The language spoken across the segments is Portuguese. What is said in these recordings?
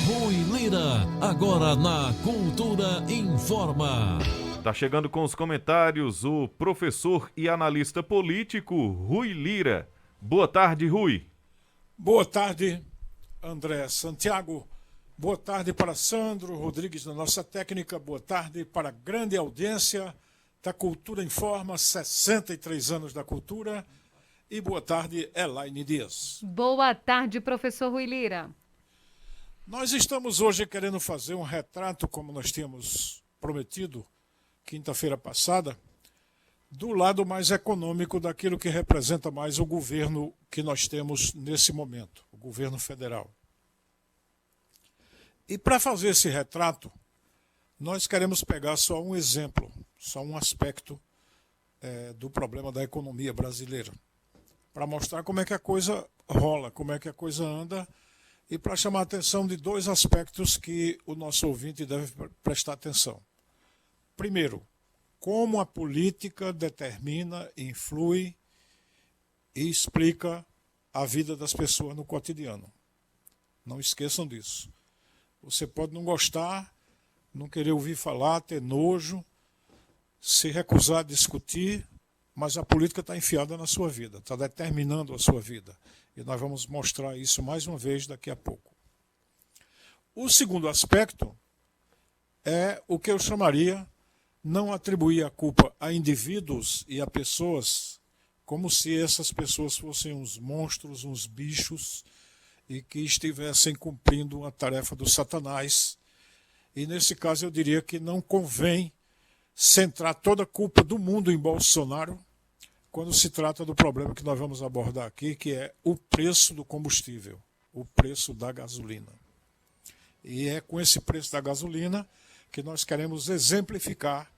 Rui Lira, agora na Cultura Informa. Tá chegando com os comentários o professor e analista político Rui Lira. Boa tarde, Rui. Boa tarde, André Santiago. Boa tarde para Sandro Rodrigues na nossa técnica. Boa tarde para a grande audiência da Cultura Informa, 63 anos da cultura. E boa tarde, Elaine Dias. Boa tarde, professor Rui Lira. Nós estamos hoje querendo fazer um retrato, como nós tínhamos prometido quinta-feira passada, do lado mais econômico daquilo que representa mais o governo que nós temos nesse momento, o governo federal. E para fazer esse retrato, nós queremos pegar só um exemplo, só um aspecto do problema da economia brasileira, para mostrar como é que a coisa rola, como é que a coisa anda, e para chamar a atenção de dois aspectos que o nosso ouvinte deve prestar atenção. Primeiro, como a política determina, influi e explica a vida das pessoas no cotidiano. Não esqueçam disso. Você pode não gostar, não querer ouvir falar, ter nojo, se recusar a discutir, mas a política está enfiada na sua vida, está determinando a sua vida. E nós vamos mostrar isso mais uma vez daqui a pouco. O segundo aspecto é o que eu chamaria não atribuir a culpa a indivíduos e a pessoas como se essas pessoas fossem uns monstros, uns bichos e que estivessem cumprindo uma tarefa do Satanás. E nesse caso eu diria que não convém centrar toda a culpa do mundo em Bolsonaro quando se trata do problema que nós vamos abordar aqui, que é o preço do combustível, o preço da gasolina. E é com esse preço da gasolina que nós queremos exemplificar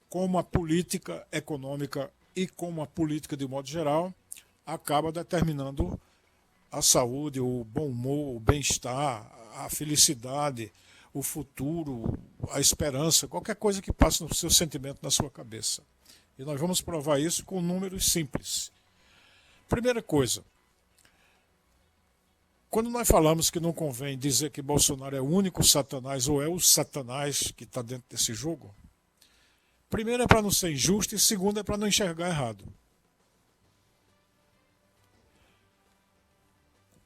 como a política econômica e como a política de modo geral acaba determinando a saúde, o bom humor, o bem-estar, a felicidade, o futuro, a esperança, qualquer coisa que passe no seu sentimento, na sua cabeça. E nós vamos provar isso com números simples. Primeira coisa, quando nós falamos que não convém dizer que Bolsonaro é o único Satanás ou é o Satanás que está dentro desse jogo, primeiro é para não ser injusto e segundo é para não enxergar errado.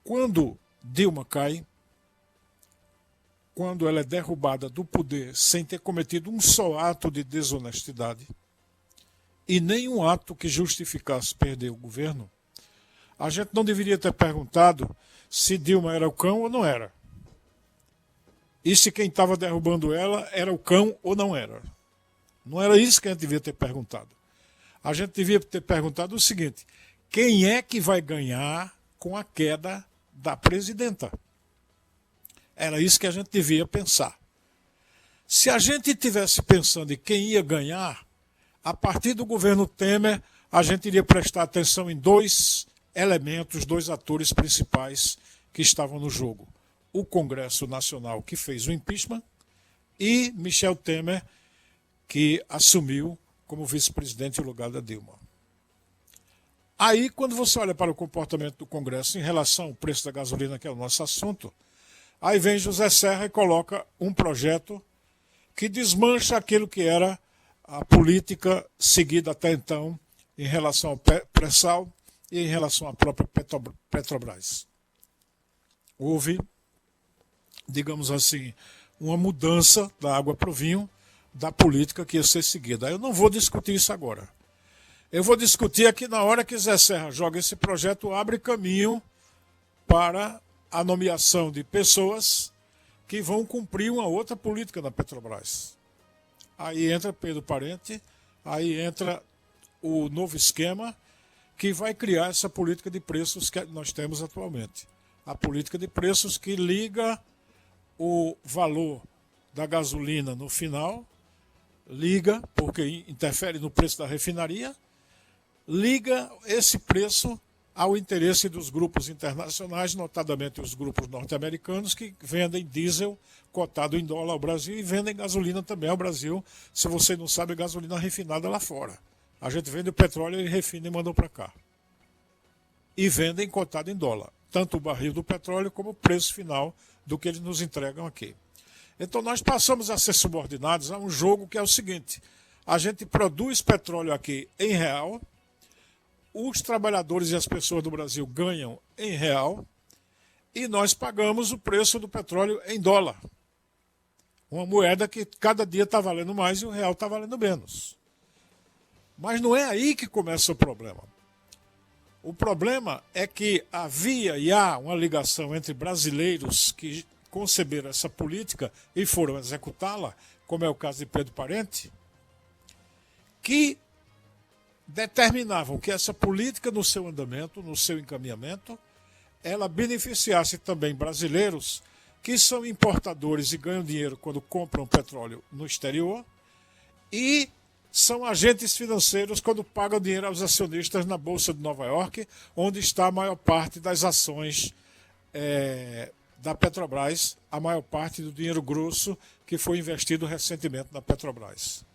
Quando Dilma cai, quando ela é derrubada do poder sem ter cometido um só ato de desonestidade e nenhum ato que justificasse perder o governo, a gente não deveria ter perguntado se Dilma era o cão ou não era. E se quem estava derrubando ela era o cão ou não era. Não era isso que a gente devia ter perguntado. A gente devia ter perguntado o seguinte: quem é que vai ganhar com a queda da presidenta? Era isso que a gente devia pensar. Se a gente estivesse pensando em quem ia ganhar, a partir do governo Temer, a gente iria prestar atenção em dois elementos, dois atores principais que estavam no jogo. O Congresso Nacional, que fez o impeachment, e Michel Temer, que assumiu como vice-presidente no lugar da Dilma. Aí, quando você olha para o comportamento do Congresso em relação ao preço da gasolina, que é o nosso assunto, aí vem José Serra e coloca um projeto que desmancha aquilo que era a política seguida até então em relação ao pré-sal e em relação à própria Petrobras. Houve, digamos assim, uma mudança da água para o vinho da política que ia ser seguida. Eu não vou discutir isso agora. Eu vou discutir aqui na hora que Zé Serra joga esse projeto, abre caminho para a nomeação de pessoas que vão cumprir uma outra política na Petrobras. Aí entra Pedro Parente, aí entra o novo esquema que vai criar essa política de preços que nós temos atualmente. A política de preços que liga o valor da gasolina no final, liga, porque interfere no preço da refinaria, liga esse preço ao interesse dos grupos internacionais, notadamente os grupos norte-americanos, que vendem diesel cotado em dólar ao Brasil e vendem gasolina também ao Brasil. Se você não sabe, gasolina refinada lá fora. A gente vende o petróleo e refina e manda para cá. E vendem cotado em dólar. tanto o barril do petróleo como o preço final do que eles nos entregam aqui. Então nós passamos a ser subordinados a um jogo que é o seguinte: a gente produz petróleo aqui em real, os trabalhadores e as pessoas do Brasil ganham em real e nós pagamos o preço do petróleo em dólar. Uma moeda que cada dia está valendo mais e o real está valendo menos. Mas não é aí que começa o problema. O problema é que havia e há uma ligação entre brasileiros que conceberam essa política e foram executá-la, como é o caso de Pedro Parente, que determinavam que essa política, no seu andamento, no seu encaminhamento, ela beneficiasse também brasileiros que são importadores e ganham dinheiro quando compram petróleo no exterior e são agentes financeiros quando pagam dinheiro aos acionistas na Bolsa de Nova York, onde está a maior parte das ações da Petrobras, a maior parte do dinheiro grosso que foi investido recentemente na Petrobras.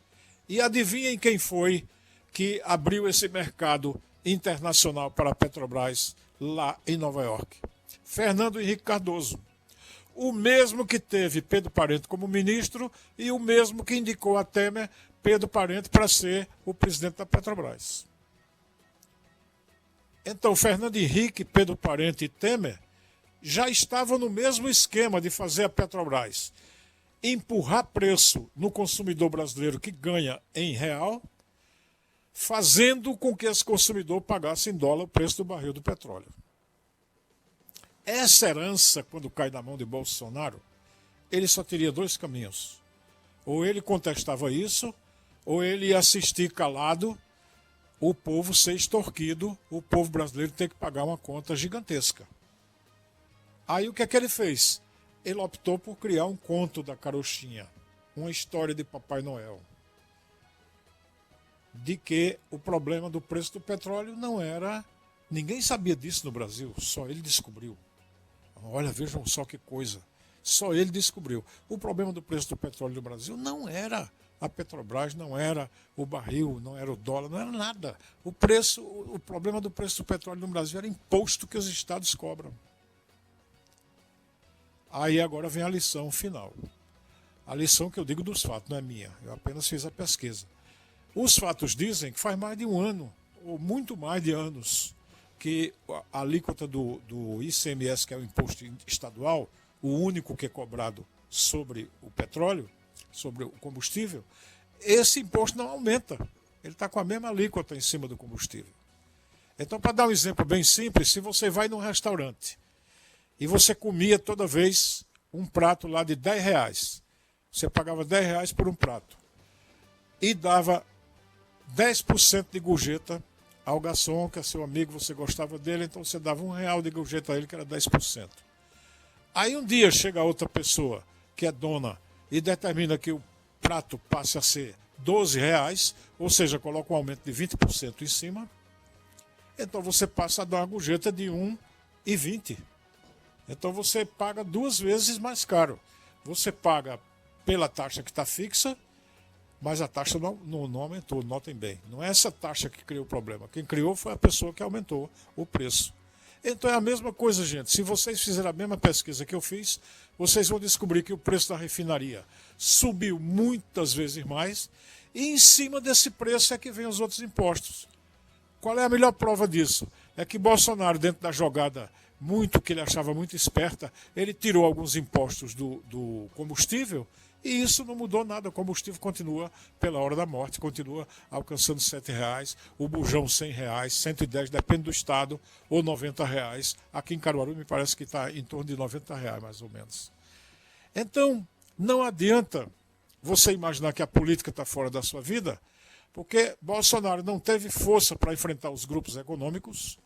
E adivinhem quem foi que abriu esse mercado internacional para a Petrobras lá em Nova York? Fernando Henrique Cardoso. O mesmo que teve Pedro Parente como ministro e o mesmo que indicou a Temer Pedro Parente para ser o presidente da Petrobras. Então, Fernando Henrique, Pedro Parente e Temer já estavam no mesmo esquema de fazer a Petrobras empurrar preço no consumidor brasileiro que ganha em real, fazendo com que esse consumidor pagasse em dólar o preço do barril do petróleo. Essa herança, quando cai na mão de Bolsonaro, ele só teria dois caminhos. Ou ele contestava isso, ou ele ia assistir calado o povo ser extorquido, o povo brasileiro ter que pagar uma conta gigantesca. Aí o que é que ele fez? Ele optou por criar um conto da carochinha, uma história de Papai Noel, de que o problema do preço do petróleo não era... Ninguém sabia disso no Brasil, só ele descobriu. Olha, vejam só que coisa, só ele descobriu. O problema do preço do petróleo no Brasil não era a Petrobras, não era o barril, não era o dólar, não era nada. O problema do preço do petróleo no Brasil era imposto que os estados cobram. Aí agora vem a lição final. A lição que eu digo dos fatos, não é minha, eu apenas fiz a pesquisa. Os fatos dizem que faz mais de um ano, ou muito mais de anos, que a alíquota do ICMS, que é o imposto estadual, o único que é cobrado sobre o petróleo, sobre o combustível, esse imposto não aumenta. Ele está com a mesma alíquota em cima do combustível. Então, para dar um exemplo bem simples, se você vai num restaurante e você comia toda vez um prato lá de R$10, você pagava R$10 por um prato e dava 10% de gorjeta ao garçom, que é seu amigo, você gostava dele, então você dava R$1 de gorjeta a ele, que era 10%. Aí um dia chega outra pessoa, que é dona, e determina que o prato passe a ser R$12, ou seja, coloca um aumento de 20% em cima, então você passa a dar uma gorjeta de R$1,20. Então você paga 2 vezes mais caro. Você paga pela taxa que está fixa, mas a taxa não aumentou, notem bem. Não é essa taxa que criou o problema. Quem criou foi a pessoa que aumentou o preço. Então é a mesma coisa, gente. Se vocês fizerem a mesma pesquisa que eu fiz, vocês vão descobrir que o preço da refinaria subiu muitas vezes mais e em cima desse preço é que vem os outros impostos. Qual é a melhor prova disso? É que Bolsonaro, dentro da jogada que ele achava muito esperta, ele tirou alguns impostos do combustível e isso não mudou nada. O combustível continua pela hora da morte, continua alcançando R$7, o bujão R$100, 110, depende do estado, ou R$90. Aqui em Caruaru me parece que está em torno de R$90 mais ou menos. Então, não adianta você imaginar que a política está fora da sua vida, porque Bolsonaro não teve força para enfrentar os grupos econômicos,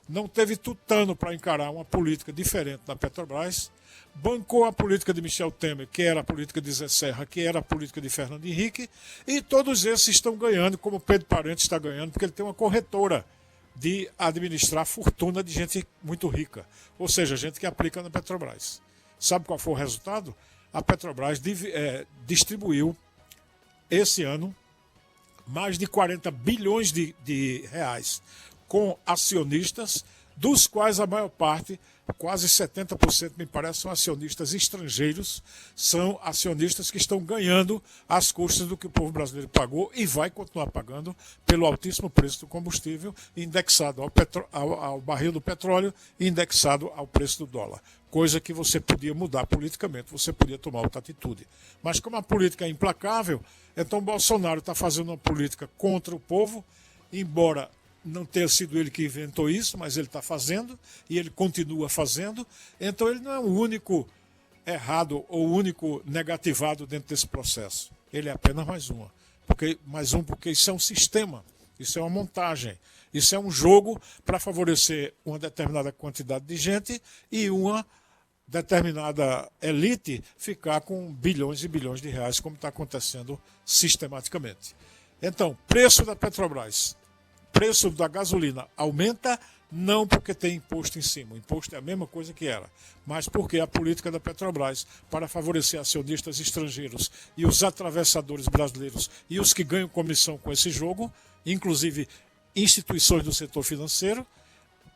não teve tutano para encarar uma política diferente da Petrobras, bancou a política de Michel Temer, que era a política de Zé Serra, que era a política de Fernando Henrique, e todos esses estão ganhando, como Pedro Parente está ganhando, porque ele tem uma corretora de administrar a fortuna de gente muito rica, ou seja, gente que aplica na Petrobras. Sabe qual foi o resultado? A Petrobras distribuiu esse ano mais de 40 bilhões de reais com acionistas dos quais a maior parte, quase 70%, me parece, são acionistas estrangeiros, são acionistas que estão ganhando às custas do que o povo brasileiro pagou e vai continuar pagando pelo altíssimo preço do combustível, indexado ao barril do petróleo e indexado ao preço do dólar. Coisa que você podia mudar politicamente, você podia tomar outra atitude. Mas como a política é implacável, então Bolsonaro está fazendo uma política contra o povo, embora não tenha sido ele que inventou isso, mas ele está fazendo e ele continua fazendo. Então ele não é o único errado ou o único negativado dentro desse processo. Ele é apenas mais um, porque isso é um sistema, isso é uma montagem, isso é um jogo para favorecer uma determinada quantidade de gente e uma determinada elite ficar com bilhões e bilhões de reais, como está acontecendo sistematicamente. Então, preço da Petrobras, preço da gasolina aumenta, não porque tem imposto em cima, o imposto é a mesma coisa que era, mas porque a política da Petrobras, para favorecer acionistas estrangeiros e os atravessadores brasileiros e os que ganham comissão com esse jogo, inclusive instituições do setor financeiro,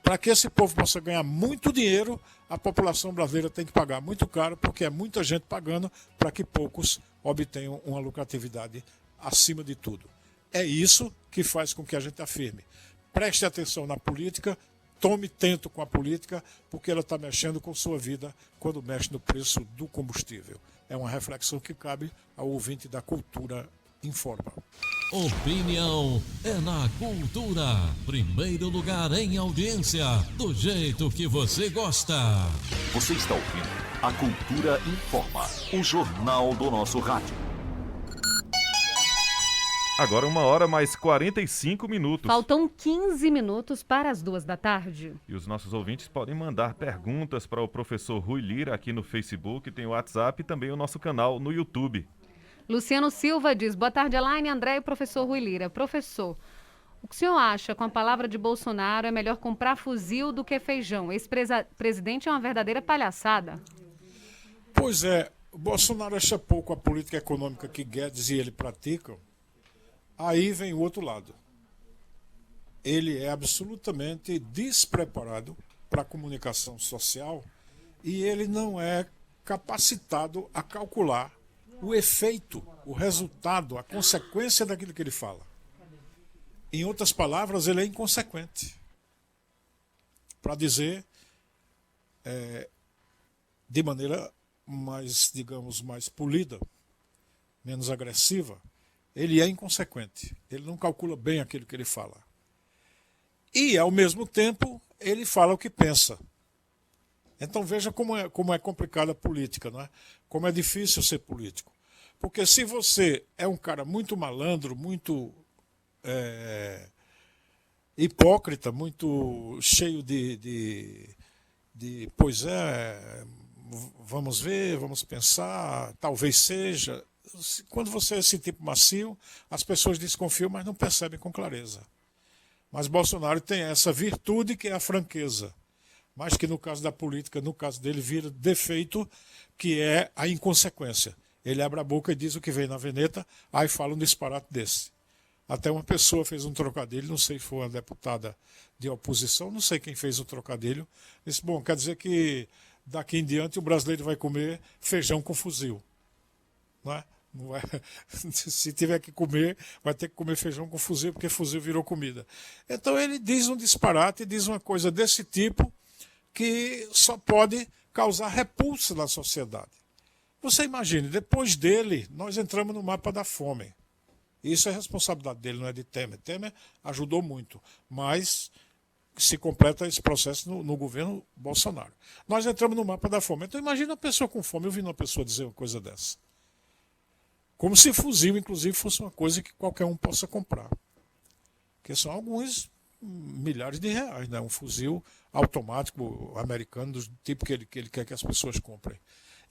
para que esse povo possa ganhar muito dinheiro, a população brasileira tem que pagar muito caro, porque é muita gente pagando para que poucos obtenham uma lucratividade acima de tudo. É isso que faz com que a gente afirme. Preste atenção na política, tome tento com a política, porque ela está mexendo com sua vida quando mexe no preço do combustível. É uma reflexão que cabe ao ouvinte da Cultura Informa. Opinião é na Cultura. Primeiro lugar em audiência, do jeito que você gosta. Você está ouvindo a Cultura Informa, o jornal do nosso rádio. Agora 1h mais 45 minutos. Faltam 15 minutos para as 14h. E os nossos ouvintes podem mandar perguntas para o professor Rui Lira aqui no Facebook, tem o WhatsApp e também o nosso canal no YouTube. Luciano Silva diz, boa tarde, Elaine, André e professor Rui Lira. Professor, o que o senhor acha com a palavra de Bolsonaro é melhor comprar fuzil do que feijão? Esse presidente é uma verdadeira palhaçada. Pois é, o Bolsonaro acha pouco a política econômica que Guedes e ele praticam. Aí vem o outro lado. Ele é absolutamente despreparado para a comunicação social e ele não é capacitado a calcular o efeito, o resultado, a consequência daquilo que ele fala. Em outras palavras, ele é inconsequente. Para dizer de maneira mais, digamos, mais polida, menos agressiva, ele é inconsequente. Ele não calcula bem aquilo que ele fala. E, ao mesmo tempo, ele fala o que pensa. Então veja como é complicada a política, não é? Como é difícil ser político. Porque se você é um cara muito malandro, muito hipócrita, muito cheio pois é, vamos ver, vamos pensar, talvez seja. Quando você é esse tipo macio, as pessoas desconfiam, mas não percebem com clareza. Mas Bolsonaro tem essa virtude que é a franqueza. Mas que no caso da política, no caso dele, vira defeito, que é a inconsequência. Ele abre a boca e diz o que vem na veneta, aí fala um disparate desse. Até uma pessoa fez um trocadilho, não sei se foi uma deputada de oposição, não sei quem fez o trocadilho, disse, bom, quer dizer que daqui em diante o brasileiro vai comer feijão com fuzil. Não é? Não é? Se tiver que comer, vai ter que comer feijão com fuzil, porque fuzil virou comida. Então ele diz um disparate, diz uma coisa desse tipo, que só pode causar repulsa na sociedade. Você imagine, depois dele, nós entramos no mapa da fome. Isso é responsabilidade dele, não é de Temer. Temer ajudou muito, mas se completa esse processo no governo Bolsonaro. Nós entramos no mapa da fome. Então imagine uma pessoa com fome, eu vi uma pessoa dizer uma coisa dessa. Como se fuzil, inclusive, fosse uma coisa que qualquer um possa comprar. Porque são alguns milhares de reais, né? Um fuzil automático americano do tipo que ele quer que as pessoas comprem.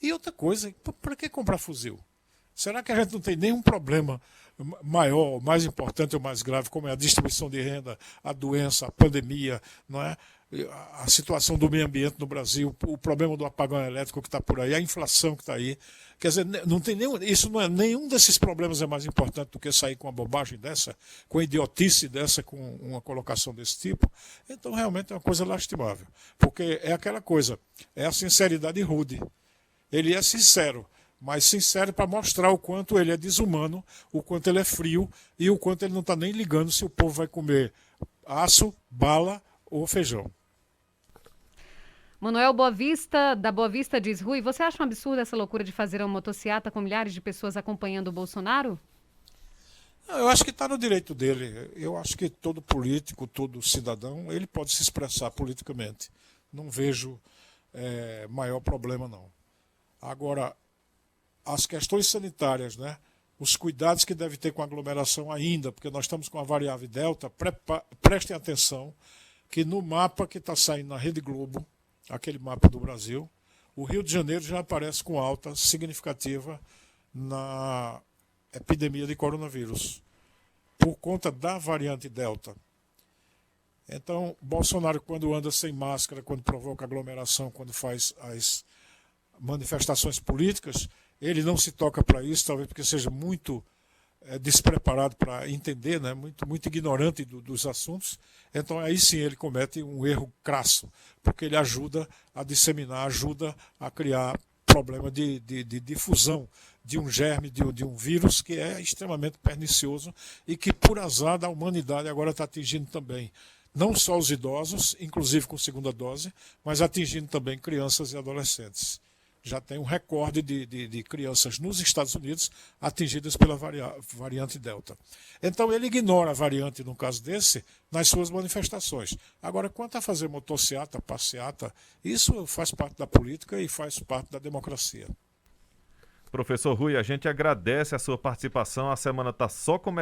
E outra coisa, para que comprar fuzil? Será que a gente não tem nenhum problema maior, mais importante ou mais grave, como é a distribuição de renda, a doença, a pandemia, não é? a situação do meio ambiente no Brasil, o problema do apagão elétrico que está por aí, a inflação que está aí. Quer dizer, não tem nenhum desses problemas é mais importante do que sair com uma bobagem dessa, com uma idiotice dessa, com uma colocação desse tipo. Então, realmente é uma coisa lastimável. Porque é aquela coisa, é a sinceridade rude. Ele é sincero, mas sincero para mostrar o quanto ele é desumano, o quanto ele é frio e o quanto ele não está nem ligando se o povo vai comer aço, bala ou feijão. Manuel Boavista, da Boa Vista, diz: Rui, você acha um absurdo essa loucura de fazer uma motociata com milhares de pessoas acompanhando o Bolsonaro? Eu acho que está no direito dele. Eu acho que todo político, todo cidadão, ele pode se expressar politicamente. Não vejo maior problema, não. Agora, as questões sanitárias, né? Os cuidados que deve ter com a aglomeração ainda, porque nós estamos com a variável Delta, prestem atenção que no mapa que está saindo na Rede Globo, aquele mapa do Brasil, o Rio de Janeiro já aparece com alta significativa na epidemia de coronavírus, por conta da variante Delta. Então, Bolsonaro, quando anda sem máscara, quando provoca aglomeração, quando faz as manifestações políticas, ele não se toca para isso, talvez porque seja muito despreparado para entender, né? muito ignorante dos assuntos. Então aí sim ele comete um erro crasso, porque ele ajuda a disseminar, ajuda a criar problema de difusão de um germe, de um vírus que é extremamente pernicioso e que, por azar da humanidade, agora está atingindo também não só os idosos, inclusive com segunda dose, mas atingindo também crianças e adolescentes. Já tem um recorde de crianças nos Estados Unidos atingidas pela variante Delta. Então ele ignora a variante, no caso desse, nas suas manifestações. Agora, quanto a fazer motociata, passeata, isso faz parte da política e faz parte da democracia. Professor Rui, a gente agradece a sua participação. A semana está só começando.